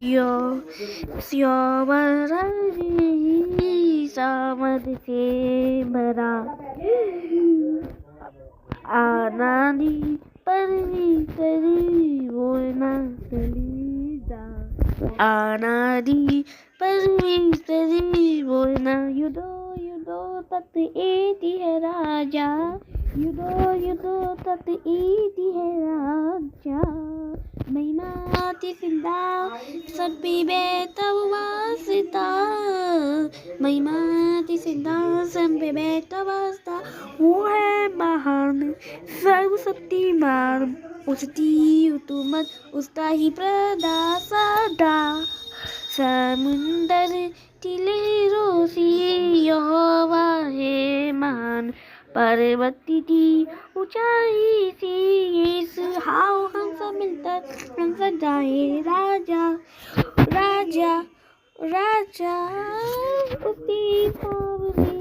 यो स्योवराजी सामद से भरा आनादी परवी तरी वो ना चली जा आनादी परवी तरी वो ना युदो तत एति है राजा युदो तत एति है राजा महिमाति सिंधा सभी बेतव वासिता महिमाति सिंधा सभी बेतव वासिता वो है महान सर्वशक्तिमान उसकी हुकूमत उसका ही प्रदा सदा समुंदर टीले रोसी यहोवा है महान पर्वती की ऊंचाई सी इस हाव हम सब मिलकर हम सजाए राजा राजा राजा उसी सावली